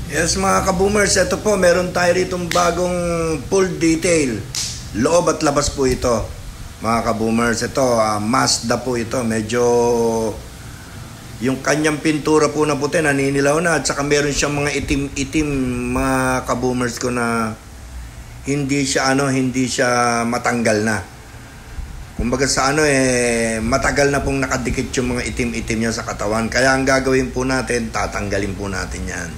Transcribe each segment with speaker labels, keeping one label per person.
Speaker 1: Yes mga kaboomers, ito po meron tayo ritong bagong full detail. Loob at labas po ito. Mga kaboomers, ito Mazda po ito. Medyo yung kanyang pintura po na puti naninilaw na, at saka meron siyang mga itim-itim mga kaboomers ko na hindi siya matanggal na. Kumbaga sa matagal na pong nakadikit yung mga itim-itim niya sa katawan. Kaya ang gagawin po natin, tatanggalin po natin yan.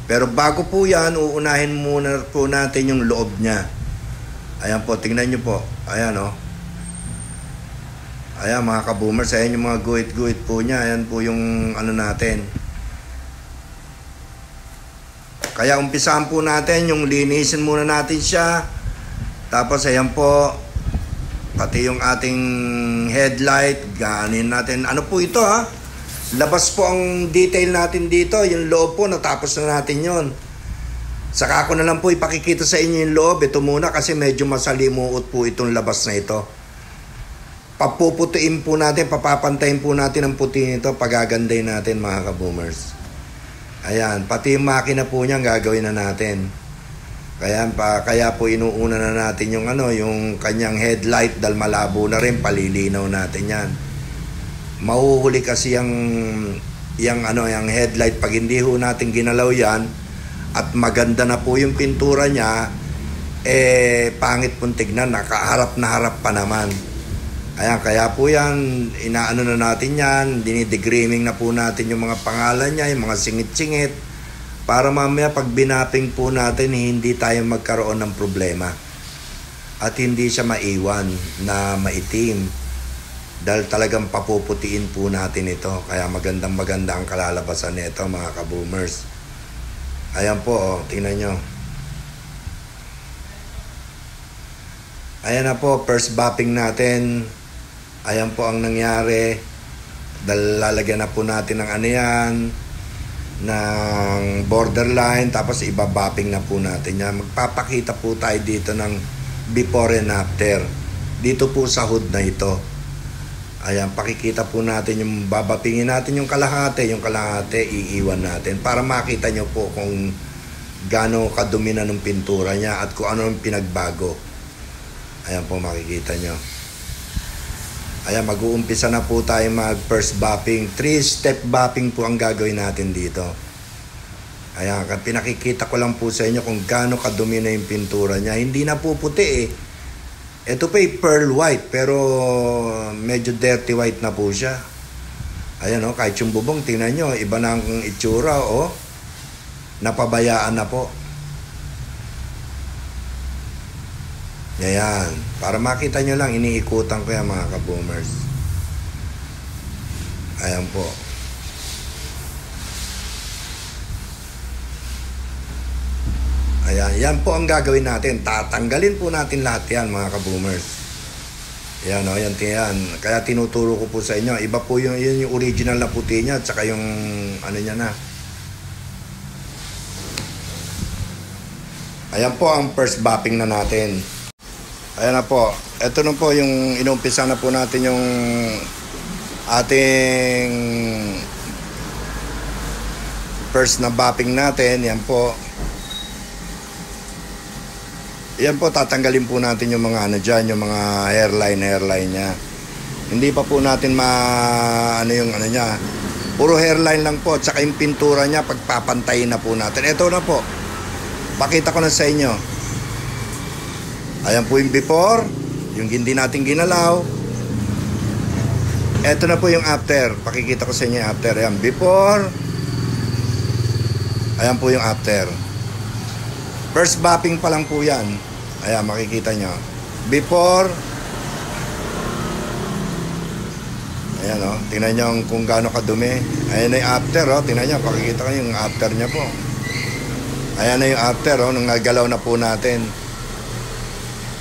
Speaker 1: Pero bago po yan, uunahin muna po natin yung loob niya. Ayan po, tingnan nyo po. Ayan o. Ayan mga kaboomers, ayan yung mga guhit-guhit po niya. Ayan po yung natin. Kaya umpisahan po natin, yung linisin muna natin siya. Tapos ayan po, pati yung ating headlight, ganin natin. Ano po ito ha? Labas po ang detail natin dito. Yung loob po, natapos na natin yon. Saka ko na lang po ipakikita sa inyo yung loob. Ito muna kasi medyo masalimuot po itong labas na ito. Papuputiin po natin, papapantayin po natin ang puti nito. Pagaganday natin mga kaboomers. Ayan, pati yung makina po niyan gagawin na natin. Kaya po inuuna na natin yung yung kanyang headlight dahil malabo na rin, palilinaw natin yan. Mahuhuli kasi yung headlight pag hindi ho natin ginalaw yan at maganda na po yung pintura niya, pangit pong tignan, nakaharap na harap pa naman. Ayan, kaya po yan, inaano na natin yan, dinidegreaming na po natin yung mga pangalan niya, yung mga singit-singit, para mamaya pag binapping po natin, hindi tayo magkaroon ng problema. At hindi siya maiwan na maitim. Dahil talagang papuputiin po natin ito. Kaya magandang-maganda ang kalalabasan nito mga kaboomers. Ayan po, tingnan nyo. Ayan na po, first bapping natin. Ayan po ang nangyari. Dahil lalagyan na po natin ng ng borderline, tapos ibabapping na po natin yan. Magpapakita po tayo dito ng before and after. Dito po sa hood na ito. Ayan, pakikita po natin yung babapingin natin yung kalahati iiwan natin para makita nyo po kung gaano kadumi na ng pintura niya at kung ano yung pinagbago. Ayan po, makikita nyo. Ayan, mag-uumpisa na po tayo mag first bapping. 3-step bapping po ang gagawin natin dito. Ayan, pinakikita ko lang po sa inyo kung gaano kadumi na yung pintura niya. Hindi na po puti Ito pa pearl white, pero medyo dirty white na po siya. Ayan kahit yung bubong, tingnan nyo, iba na ang itsura napabayaan na po. Ayan, para makita nyo lang, iniikutan ko yan mga kaboomers. Ayan po. Ayan, yan po ang gagawin natin. Tatanggalin po natin lahat yan mga kaboomers. Ayan yan. Kaya tinuturo ko po sa inyo. Iba po yung original na puti niya at saka yung niya na. Ayan po ang first bapping na natin. Ayan na po. Ito na po yung inumpisa na po natin yung ating first na bapping natin. Yan po. Yan po, tatanggalin po natin yung mga dyan, yung mga hairline niya. Hindi pa po natin yung niya. Puro hairline lang po, tsaka yung pintura niya, pagpapantayin na po natin. Ito na po. Pakita ko na sa inyo. Ayan po yung before, yung hindi natin ginalaw. Ito na po yung after. Pakikita ko sa inyo yung after. Ayan, before. Ayan po yung after. First bapping pa lang po yan. Ayan, makikita nyo. Before. Ayan tingnan nyo kung gaano kadumi. Ayan na yung after tingnan nyo, pakikita ko yung after nya po. Ayan na yung after nung nagalaw na po natin.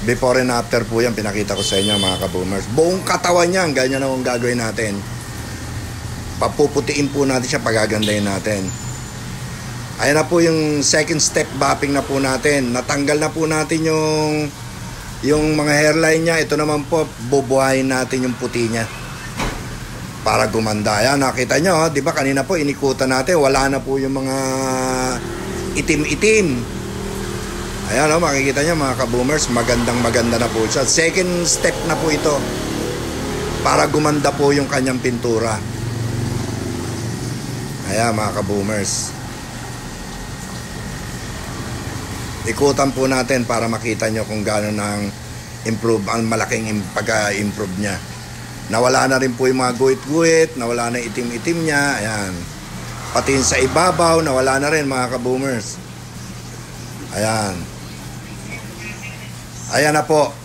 Speaker 1: Before and after po yan, pinakita ko sa inyo mga kaboomers. Buong katawan yan, ganyan na ang gagawin natin. Papuputiin po natin siya, pagagandahin natin. Ayan na po yung second step bapping na po natin. Natanggal na po natin yung mga hairline niya. Ito naman po, bubuhayin natin yung puti niya. para gumanda. Ayan, nakita nyo, di ba kanina po inikutan natin, wala na po yung mga itim-itim. Ayan, makikita nyo mga ka-boomers, maganda na po siya. Second step na po ito para gumanda po yung kanyang pintura. Ayan mga ka-boomers, ikutan po natin para makita nyo kung gaano nang improve, ang malaking pagka-improve niya. Nawala na rin po yung mga guhit-guhit, nawala na itim-itim niya. Ayan, pati sa ibabaw nawala na rin mga ka-boomers. Ayan, ayan na po,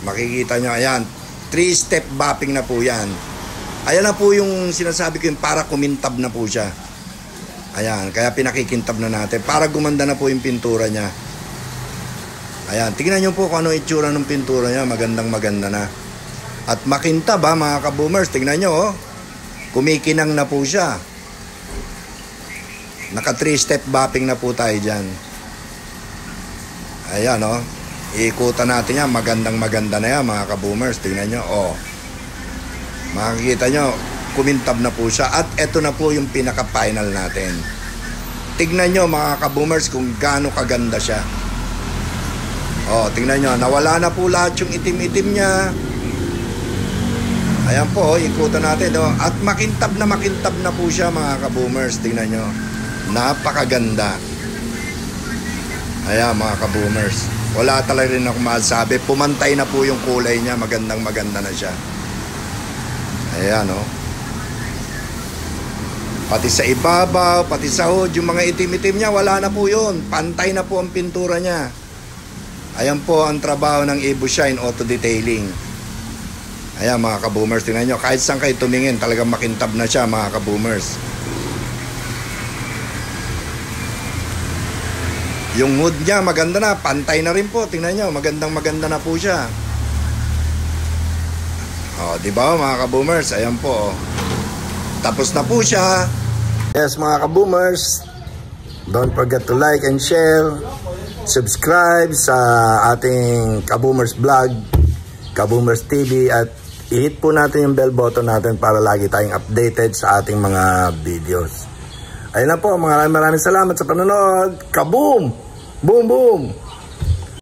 Speaker 1: makikita nyo. Ayan, 3-step buffing na po yan. Ayan na po yung sinasabi ko, yung para kumintab na po siya. Ayan, kaya pinakikintab na natin para gumanda na po yung pintura niya. Ayan, tingnan nyo po kung ano itsura ng pintura niya. Maganda na. At makintab mga ka-boomers. Tingnan nyo, kumikinang na po siya. Naka 3-step buffing na po tayo dyan. Ayan, iikutan natin yan. Maganda na yan mga ka-boomers. Tingnan nyo, makikita nyo, kumintab na po siya. At eto na po yung pinaka-final natin. Tingnan nyo mga ka-boomers kung gaano kaganda siya. Tingnan nyo, nawala na po lahat yung itim-itim niya. Ayan po, ikutan natin. At makintab na po siya mga ka-boomers. Tingnan nyo, napakaganda. Ayan mga ka-boomers, wala talaga rin ako masabi. Pumantay na po yung kulay niya. Maganda na siya. Ayan pati sa ibabaw, pati sa hood, yung mga itim-itim niya, wala na po yun. Pantay na po ang pintura niya. Ayan po ang trabaho ng EvoShine Auto Detailing. Ayan mga ka-boomers, tingnan nyo, kahit saan kayo tumingin, talagang makintab na siya mga ka-boomers. Yung hood niya maganda na, pantay na rin po. Tingnan nyo, maganda na po siya. Diba mga ka-boomers, ayan po. Tapos na po siya. Yes mga ka-boomers, don't forget to like and share, subscribe sa ating Ka-Boomers Vlog, Ka-Boomers TV, at i-hit po natin yung bell button natin para lagi tayong updated sa ating mga videos. Ayun na po, maraming salamat sa panonood. Kaboom! Boom boom!